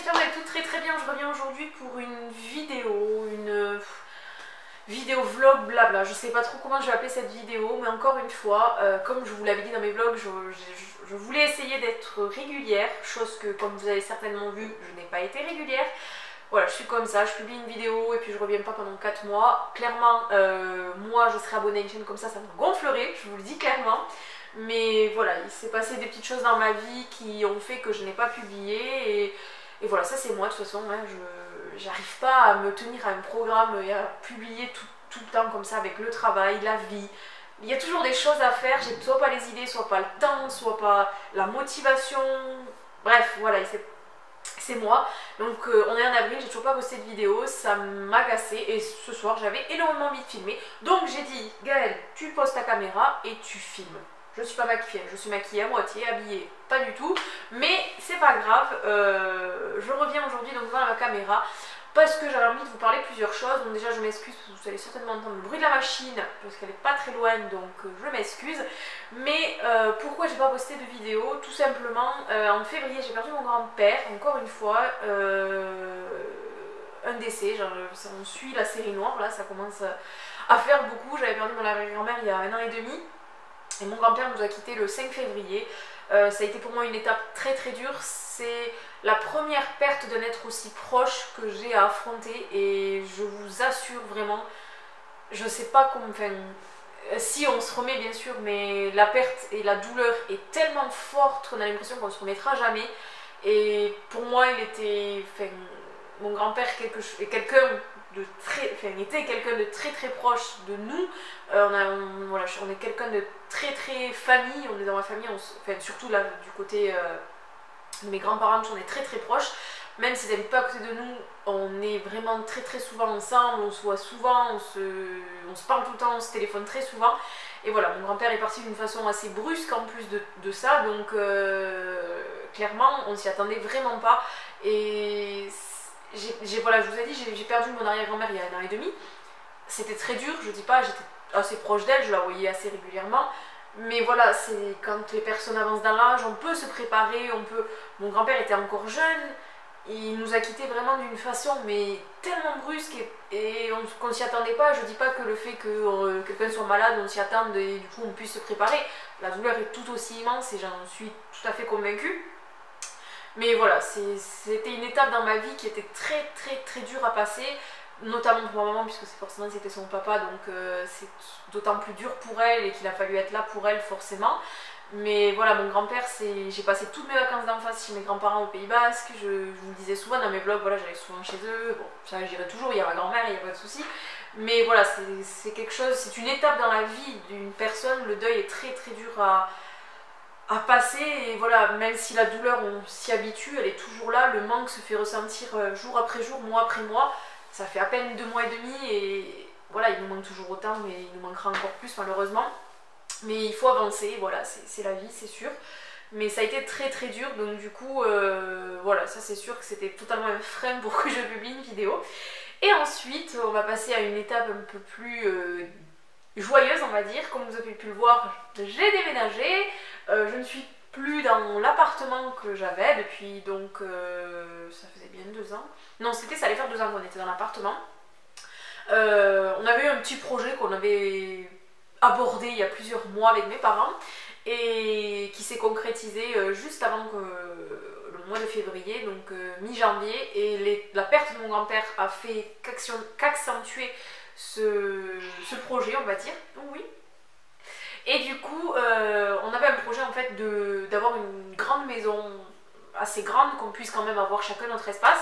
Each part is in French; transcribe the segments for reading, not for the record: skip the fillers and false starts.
j'espère que vous allez toutes très bien. Je reviens aujourd'hui pour une vidéo vlog blabla. Je sais pas trop comment je vais appeler cette vidéo, mais encore une fois, comme je vous l'avais dit dans mes vlogs, je voulais essayer d'être régulière, chose que comme vous avez certainement vu, je n'ai pas été régulière. Voilà, je suis comme ça, je publie une vidéo et puis je reviens pas pendant 4 mois. Clairement, moi je serais abonnée à une chaîne comme ça me gonflerait, je vous le dis clairement. Mais voilà, il s'est passé des petites choses dans ma vie qui ont fait que je n'ai pas publié et voilà, ça c'est moi de toute façon, hein, j'arrive pas à me tenir à un programme et à publier tout le temps comme ça avec le travail, la vie. Il y a toujours des choses à faire, j'ai soit pas les idées, soit pas le temps, soit pas la motivation. Bref, voilà, c'est moi. Donc on est en avril, j'ai toujours pas posté de vidéo, ça m'agaçait et ce soir j'avais énormément envie de filmer. Donc j'ai dit, Gaëlle, tu poses ta caméra et tu filmes. Je suis pas maquillée, je suis maquillée à moitié, habillée pas du tout, mais c'est pas grave, je reviens aujourd'hui donc devant la caméra parce que j'avais envie de vous parler de plusieurs choses. Donc déjà je m'excuse parce que vous allez certainement entendre le bruit de la machine parce qu'elle est pas très loin, donc je m'excuse. Mais pourquoi j'ai pas posté de vidéo? Tout simplement, en février j'ai perdu mon grand-père, encore une fois, un décès, genre, on suit la série noire, là ça commence à faire beaucoup. J'avais perdu mon arrière-grand-mère il y a 1 an et demi. Et mon grand-père nous a quittés le 5 février. Ça a été pour moi une étape très dure. C'est la première perte d'un être aussi proche que j'ai à affronter. Et je vous assure vraiment, je sais pas comment... Enfin, si on se remet bien sûr, mais la perte et la douleur est tellement forte qu'on a l'impression qu'on ne se remettra jamais. Et pour moi, il était... Enfin, mon grand-père était quelqu'un de très proche de nous. Voilà, on est quelqu'un de très famille, on est dans ma famille, enfin, surtout là du côté de mes grands-parents, on est très proches. Même s'ils n'habitent pas à côté de nous, on est vraiment très souvent ensemble, on se voit souvent, on se parle tout le temps, on se téléphone très souvent. Et voilà, mon grand-père est parti d'une façon assez brusque en plus de ça, donc clairement on s'y attendait vraiment pas. Et voilà, je vous ai dit, j'ai perdu mon arrière-grand-mère il y a 1 an et demi. C'était très dur, je dis pas, j'étais assez proche d'elle, je la voyais assez régulièrement. Mais voilà, c'est quand les personnes avancent dans l'âge, on peut se préparer, on peut... Mon grand-père était encore jeune, il nous a quittés vraiment d'une façon mais tellement brusque et qu'on ne s'y attendait pas. Je dis pas que le fait que quelqu'un soit malade, on s'y attende et du coup on puisse se préparer. La douleur est tout aussi immense et j'en suis tout à fait convaincue. Mais voilà, c'était une étape dans ma vie qui était très dure à passer, notamment pour ma maman, puisque forcément c'était son papa, donc c'est d'autant plus dur pour elle et qu'il a fallu être là pour elle forcément. Mais voilà, mon grand-père, j'ai passé toutes mes vacances d'enfance chez mes grands-parents au Pays Basque. Je vous le disais souvent dans mes vlogs, voilà, j'allais souvent chez eux. Bon, ça j'irai toujours, il y a ma grand-mère, il n'y a pas de souci. Mais voilà, c'est quelque chose, c'est une étape dans la vie d'une personne. Le deuil est très dur à passer, et voilà, même si la douleur on s'y habitue, elle est toujours là, le manque se fait ressentir jour après jour, mois après mois. Ça fait à peine 2 mois et demi et voilà, il nous manque toujours autant, mais il nous manquera encore plus malheureusement. Mais il faut avancer, voilà, c'est la vie, c'est sûr. Mais ça a été très dur, donc du coup, voilà, ça c'est sûr que c'était totalement un frein pour que je publie une vidéo. Et ensuite, on va passer à une étape un peu plus joyeuse, on va dire. Comme vous avez pu le voir, j'ai déménagé. Je ne suis plus dans l'appartement que j'avais depuis donc ça faisait bien 2 ans. Non, ça allait faire 2 ans qu'on était dans l'appartement. On avait eu un petit projet qu'on avait abordé il y a plusieurs mois avec mes parents et qui s'est concrétisé juste avant le mois de février, donc mi-janvier. Et la perte de mon grand-père a fait qu'accentuer ce projet, on va dire. Donc oui. Et du coup, on avait un projet en fait d'avoir une grande maison, assez grande, qu'on puisse quand même avoir chacun notre espace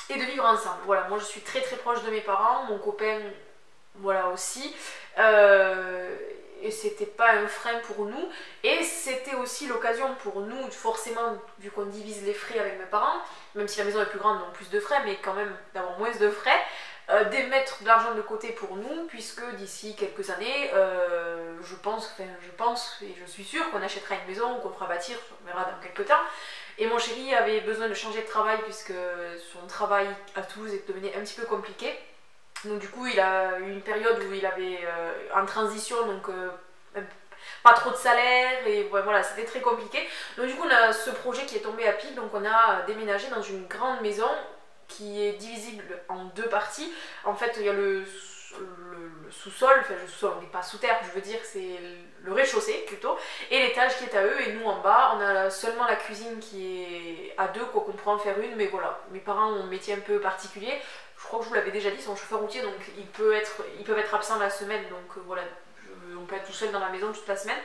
et de vivre ensemble. Voilà, moi je suis très proche de mes parents, mon copain, voilà aussi. Et c'était pas un frein pour nous. Et c'était aussi l'occasion pour nous, forcément, vu qu'on divise les frais avec mes parents, même si la maison est plus grande, donc plus de frais, mais quand même d'avoir moins de frais. D'émettre de l'argent de côté pour nous, puisque d'ici quelques années, je pense et je suis sûre qu'on achètera une maison, qu'on fera bâtir, on verra dans quelques temps. Et mon chéri avait besoin de changer de travail puisque son travail à Toulouse devenait un petit peu compliqué. Donc du coup il a eu une période où il avait en transition, donc pas trop de salaire et ouais, voilà, c'était très compliqué. Donc du coup on a ce projet qui est tombé à pic, donc on a déménagé dans une grande maison qui est divisible en deux parties. En fait il y a le sous-sol, enfin le sous-sol on n'est pas sous terre, je veux dire c'est le rez-de-chaussée plutôt, et l'étage qui est à eux, et nous en bas on a seulement la cuisine qui est à deux, quoi qu'on pourrait en faire une, mais voilà, mes parents ont un métier un peu particulier, je crois que je vous l'avais déjà dit, ils sont chauffeurs routiers, donc ils peuvent être absents la semaine, donc voilà, on peut être tout seul dans la maison toute la semaine.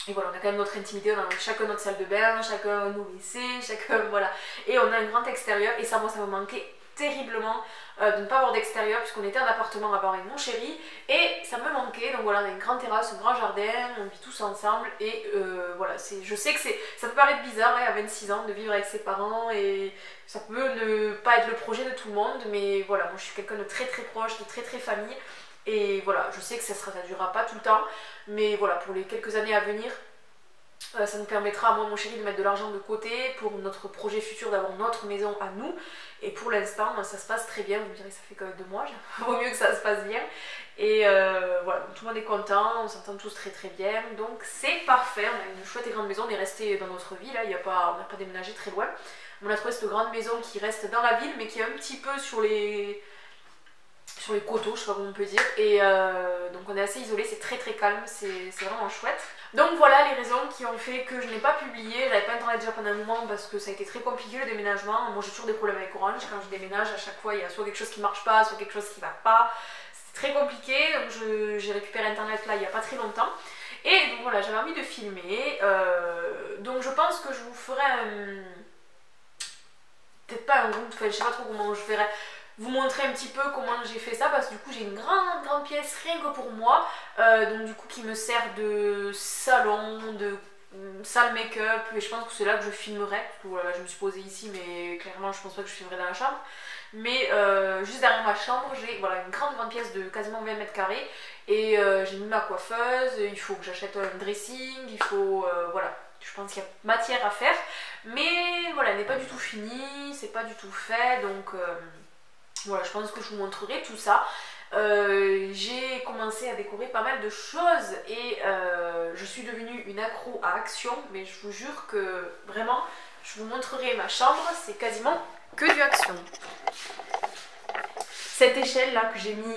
Et voilà, on a quand même notre intimité, on a chacun notre salle de bain, chacun nos WC, chacun, voilà. Et on a un grand extérieur, et ça, moi, ça me manquait terriblement de ne pas avoir d'extérieur, puisqu'on était en appartement avant avec mon chéri, et ça me manquait. Donc voilà, on a une grande terrasse, un grand jardin, on vit tous ensemble, et voilà, je sais que ça peut paraître bizarre à 26 ans de vivre avec ses parents, et ça peut ne pas être le projet de tout le monde, mais voilà, moi je suis quelqu'un de très très proche, de très très famille. Et voilà, je sais que ça ne durera pas tout le temps, mais voilà, pour les quelques années à venir, ça nous permettra, moi et mon chéri, de mettre de l'argent de côté pour notre projet futur, d'avoir notre maison à nous. Et pour l'instant, ça se passe très bien, vous me direz, ça fait quand même 2 mois, il vaut mieux que ça se passe bien. Et voilà, tout le monde est content, on s'entend tous très très bien, donc c'est parfait, on a une chouette et grande maison, on est resté dans notre ville, là, on n'a pas déménagé très loin. On a trouvé cette grande maison qui reste dans la ville, mais qui est un petit peu sur les coteaux, je sais pas comment on peut dire, et donc on est assez isolé, c'est très très calme, c'est vraiment chouette. Donc voilà les raisons qui ont fait que je n'ai pas publié, j'avais pas internet déjà pendant un moment parce que ça a été très compliqué le déménagement. Moi j'ai toujours des problèmes avec Orange, quand je déménage à chaque fois il y a soit quelque chose qui marche pas, soit quelque chose qui va pas, c'est très compliqué, donc j'ai récupéré internet là il y a pas très longtemps. Et donc voilà, j'avais envie de filmer, donc je pense que je vous ferai peut-être pas un groupe, enfin je sais pas trop comment je ferai, vous montrer un petit peu comment j'ai fait ça, parce que du coup j'ai une grande pièce rien que pour moi, donc du coup qui me sert de salon, de salle make-up, et je pense que c'est là que je filmerai, parce que voilà, je me suis posée ici mais clairement je pense pas que je filmerai dans la chambre, mais juste derrière ma chambre j'ai voilà, une grande pièce de quasiment 20 mètres carrés, et j'ai mis ma coiffeuse, il faut que j'achète un dressing, il faut voilà, je pense qu'il y a matière à faire, mais voilà, elle n'est pas du tout finie, c'est pas du tout fait, donc voilà, je pense que je vous montrerai tout ça. J'ai commencé à décorer pas mal de choses et je suis devenue une accro à Action, mais je vous jure que vraiment, je vous montrerai ma chambre, c'est quasiment que du Action. Cette échelle là que j'ai mis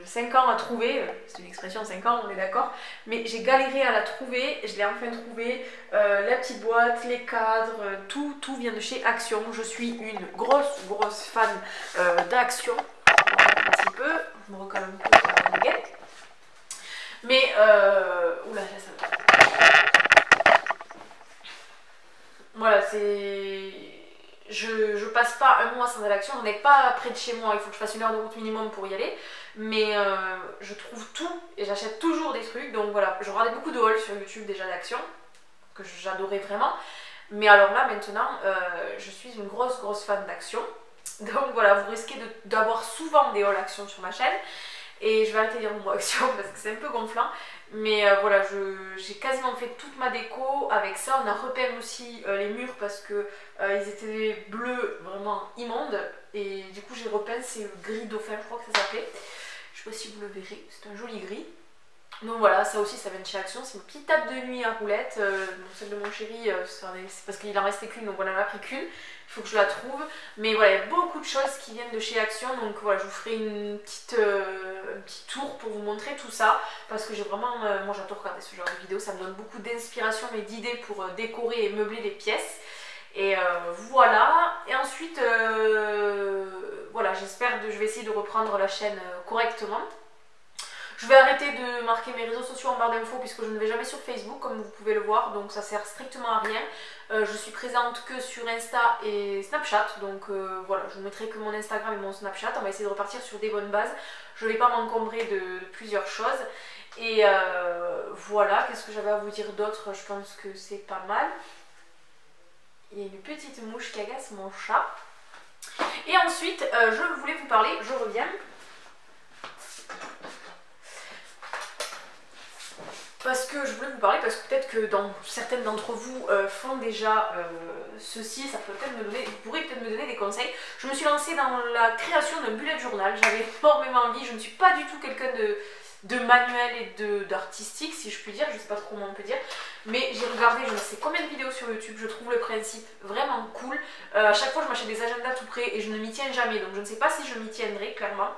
5 ans à trouver, c'est une expression 5 ans on est d'accord, mais j'ai galéré à la trouver, je l'ai enfin trouvée, la petite boîte, les cadres, tout vient de chez Action. Je suis une grosse fan d'Action, un petit peu, je me recolle un peu sur la baguette, mais oula là ça va. Voilà, c'est... Je passe pas un mois sans aller à l'Action, on n'est pas près de chez moi, il faut que je fasse 1 heure de route minimum pour y aller, mais je trouve tout et j'achète toujours des trucs, donc voilà, je regardais beaucoup de hauls sur YouTube déjà d'Action, que j'adorais vraiment, mais alors là maintenant, je suis une grosse fan d'Action, donc voilà, vous risquez d'avoir souvent des hauls Action sur ma chaîne, et je vais arrêter de dire le mot Action parce que c'est un peu gonflant, mais voilà, j'ai quasiment fait toute ma déco avec ça. On a repeint aussi les murs parce que ils étaient bleus vraiment immondes, et du coup j'ai repeint, c'est le gris dauphin je crois que ça s'appelait, je sais pas si vous le verrez, c'est un joli gris. Donc voilà, ça aussi ça vient de chez Action, c'est une petite table de nuit à roulettes, celle de mon chéri c'est parce qu'il en restait qu'une, donc voilà, on en a pris qu'une, il faut que je la trouve, mais voilà, il y a beaucoup de choses qui viennent de chez Action, donc voilà, je vous ferai un petit tour pour vous montrer tout ça, parce que j'ai vraiment, moi j'adore regarder ce genre de vidéos, ça me donne beaucoup d'inspiration et d'idées pour décorer et meubler les pièces, et voilà, et ensuite, voilà, je vais essayer de reprendre la chaîne correctement. Je vais arrêter de marquer mes réseaux sociaux en barre d'infos puisque je ne vais jamais sur Facebook comme vous pouvez le voir, donc ça sert strictement à rien. Je suis présente que sur Insta et Snapchat, donc voilà, je vous mettrai que mon Instagram et mon Snapchat. On va essayer de repartir sur des bonnes bases, je ne vais pas m'encombrer de plusieurs choses. Et voilà, qu'est-ce que j'avais à vous dire d'autre? Je pense que c'est pas mal. Il y a une petite mouche qui agace mon chat. Et ensuite, je voulais vous parler, je reviens. Parce que je voulais vous parler, parce que peut-être que certaines d'entre vous font déjà ceci, ça peut peut-être vous pourrez peut-être me donner des conseils. Je me suis lancée dans la création d'un bullet journal, j'avais énormément envie, je ne suis pas du tout quelqu'un de manuel et d'artistique, si je puis dire, je sais pas trop comment on peut dire, mais j'ai regardé je ne sais combien de vidéos sur YouTube, je trouve le principe vraiment cool. À chaque fois je m'achète des agendas tout près et je ne m'y tiens jamais, donc je ne sais pas si je m'y tiendrai clairement.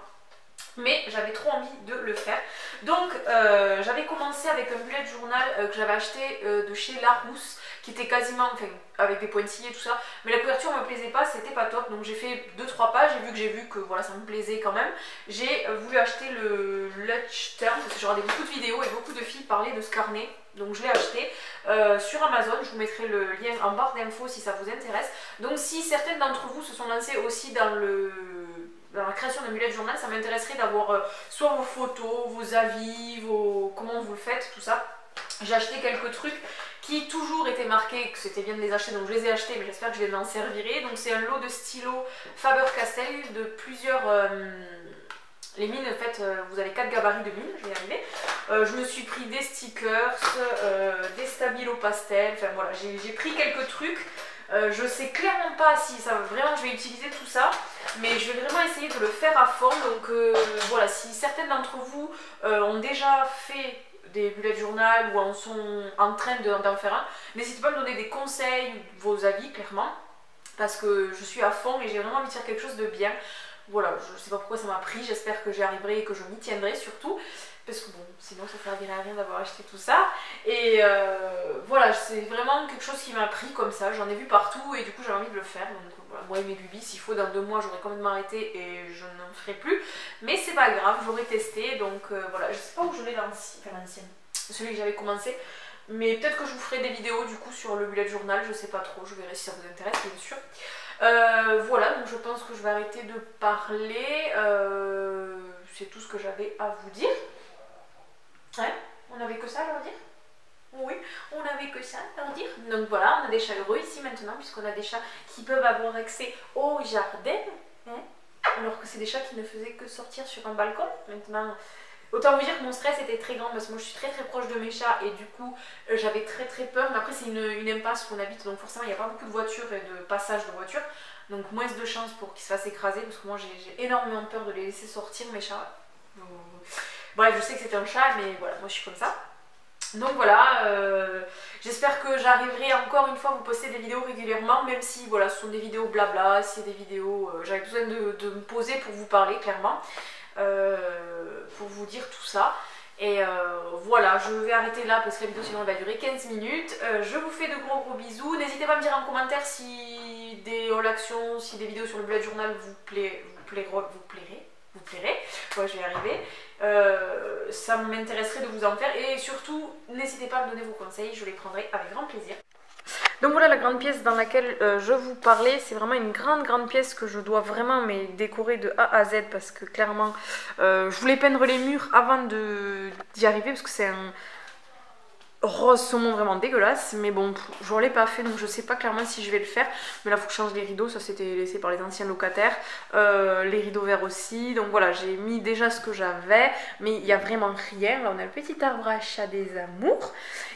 Mais j'avais trop envie de le faire. Donc j'avais commencé avec un bullet journal que j'avais acheté de chez Larousse, qui était quasiment, enfin avec des pointillés et tout ça, mais la couverture me plaisait pas, c'était pas top, donc j'ai fait 2-3 pages, j'ai vu que voilà, ça me plaisait quand même. J'ai voulu acheter le Lunch Term, parce que j'ai regardé beaucoup de vidéos et beaucoup de filles parlaient de ce carnet, donc je l'ai acheté sur Amazon. Je vous mettrai le lien en barre d'infos si ça vous intéresse. Donc si certaines d'entre vous se sont lancées aussi dans la création d'un bullet journal, ça m'intéresserait d'avoir soit vos photos, vos avis, comment vous le faites, tout ça. J'ai acheté quelques trucs qui toujours étaient marqués que c'était bien de les acheter, donc je les ai achetés, mais j'espère que je les m'en servirai. Donc c'est un lot de stylos Faber-Castell de plusieurs... les mines, en fait, vous avez 4 gabarits de mines, je vais y arriver. Je me suis pris des stickers, des stabilos pastel, enfin voilà, j'ai pris quelques trucs. Je sais clairement pas si ça vraiment je vais utiliser tout ça, mais je vais vraiment essayer de le faire à fond. Donc voilà, si certaines d'entre vous ont déjà fait des bullet journal ou en sont en train d'en faire un, n'hésitez pas à me donner des conseils, vos avis clairement, parce que je suis à fond et j'ai vraiment envie de faire quelque chose de bien. Voilà, je sais pas pourquoi ça m'a pris, j'espère que j'y arriverai et que je m'y tiendrai surtout, parce que bon, sinon ça servirait à rien d'avoir acheté tout ça. Et voilà, c'est vraiment quelque chose qui m'a pris comme ça, j'en ai vu partout et du coup j'avais envie de le faire. Donc voilà, moi et mes lubies, s'il faut dans 2 mois j'aurais complètement arrêté et je n'en ferai plus, mais c'est pas grave, j'aurais testé. Donc voilà, je sais pas où je l'ai l'ancienne, celui que j'avais commencé, mais peut-être que je vous ferai des vidéos du coup sur le bullet journal, je sais pas trop, je verrai si ça vous intéresse bien sûr. Voilà, donc je pense que je vais arrêter de parler, c'est tout ce que j'avais à vous dire. Ouais, on avait que ça à leur dire. Oui, on avait que ça à leur dire. Donc voilà, on a des chats heureux ici maintenant, puisqu'on a des chats qui peuvent avoir accès au jardin, hein, alors que c'est des chats qui ne faisaient que sortir sur un balcon. Maintenant, autant vous dire que mon stress était très grand, parce que moi je suis très proche de mes chats et du coup j'avais très peur. Mais après c'est une impasse où on habite, donc forcément il n'y a pas beaucoup de voitures et de passage de voitures, donc moins de chances pour qu'ils se fassent écraser, parce que moi j'ai énormément peur de les laisser sortir, mes chats. Bref, je sais que c'est un chat, mais voilà, moi je suis comme ça. Donc voilà, j'espère que j'arriverai encore une fois à vous poster des vidéos régulièrement, même si voilà, ce sont des vidéos blabla, c'est des vidéos, j'avais besoin de me poser pour vous parler clairement, pour vous dire tout ça. Et voilà, je vais arrêter là parce que la vidéo sinon elle va durer 15 minutes. Je vous fais de gros bisous. N'hésitez pas à me dire en commentaire si des haul actions, si des vidéos sur le bullet journal vous plairaient. Ouais, je vais y arriver. Ça m'intéresserait de vous en faire et surtout n'hésitez pas à me donner vos conseils, je les prendrai avec grand plaisir. Donc voilà la grande pièce dans laquelle je vous parlais, c'est vraiment une grande pièce que je dois vraiment décorer de A à Z, parce que clairement je voulais peindre les murs avant d'y arriver, parce que c'est un rose saumon vraiment dégueulasse, mais bon, je ne l'ai pas fait, donc je sais pas clairement si je vais le faire. Mais là il faut que je change les rideaux, ça c'était laissé par les anciens locataires, les rideaux verts aussi. Donc voilà, j'ai mis déjà ce que j'avais, mais il n'y a vraiment rien. Là on a le petit arbre à chat des amours,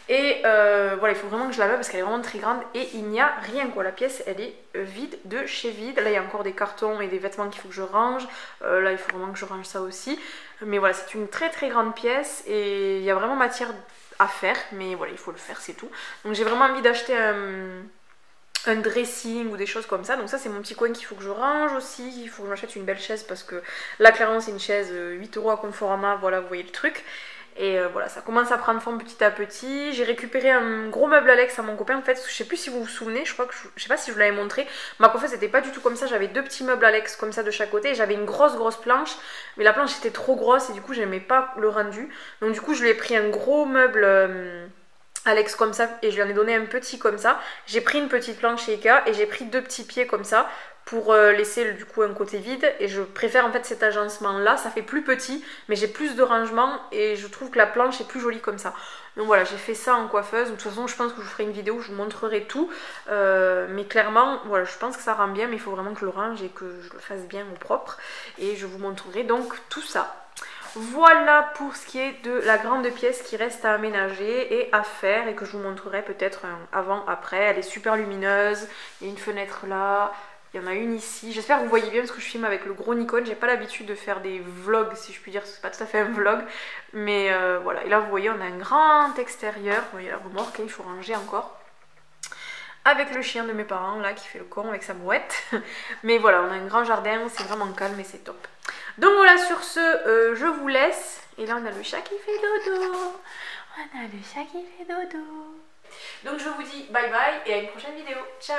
et voilà, il faut vraiment que je la mette parce qu'elle est vraiment très grande et il n'y a rien quoi. La pièce elle est vide de chez vide. Là il y a encore des cartons et des vêtements qu'il faut que je range, là il faut vraiment que je range ça aussi. Mais voilà, c'est une très grande pièce et il y a vraiment matière à faire, mais voilà, il faut le faire, c'est tout. Donc j'ai vraiment envie d'acheter un dressing ou des choses comme ça. Donc ça c'est mon petit coin qu'il faut que je range aussi. Il faut que j'achète une belle chaise parce que là clairement c'est une chaise 8 € à Conforama, voilà, vous voyez le truc. Et voilà, ça commence à prendre forme petit à petit. J'ai récupéré un gros meuble Alex à mon copain. En fait, je sais plus si vous vous souvenez, je crois que je sais pas si je vous l'avais montré. Ma coiffeuse c'était pas du tout comme ça. J'avais 2 petits meubles Alex comme ça de chaque côté. J'avais une grosse planche, mais la planche était trop grosse et du coup j'aimais pas le rendu. Donc du coup je lui ai pris un gros meuble Alex comme ça et je lui en ai donné un petit comme ça. J'ai pris une petite planche Ikea et j'ai pris 2 petits pieds comme ça pour laisser du coup un côté vide, et je préfère en fait cet agencement là, ça fait plus petit mais j'ai plus de rangement et je trouve que la planche est plus jolie comme ça. Donc voilà, j'ai fait ça en coiffeuse. De toute façon je pense que je vous ferai une vidéo où je vous montrerai tout, mais clairement voilà, je pense que ça rend bien, mais il faut vraiment que je le range et que je le fasse bien au propre, et je vous montrerai donc tout ça. Voilà pour ce qui est de la grande pièce qui reste à aménager et à faire, et que je vous montrerai peut-être avant après. Elle est super lumineuse, il y a une fenêtre là, Il y en a une ici. J'espère que vous voyez bien parce que je filme avec le gros Nikon. J'ai pas l'habitude de faire des vlogs, si je puis dire. C'est pas tout à fait un vlog. Mais voilà. Et là, vous voyez, on a un grand extérieur. Vous voyez la remorque, il faut ranger encore. Avec le chien de mes parents, là, qui fait le con avec sa brouette. Mais voilà, on a un grand jardin. C'est vraiment calme et c'est top. Donc voilà, sur ce, je vous laisse. Et là, on a le chat qui fait dodo. On a le chat qui fait dodo. Donc je vous dis bye bye et à une prochaine vidéo. Ciao!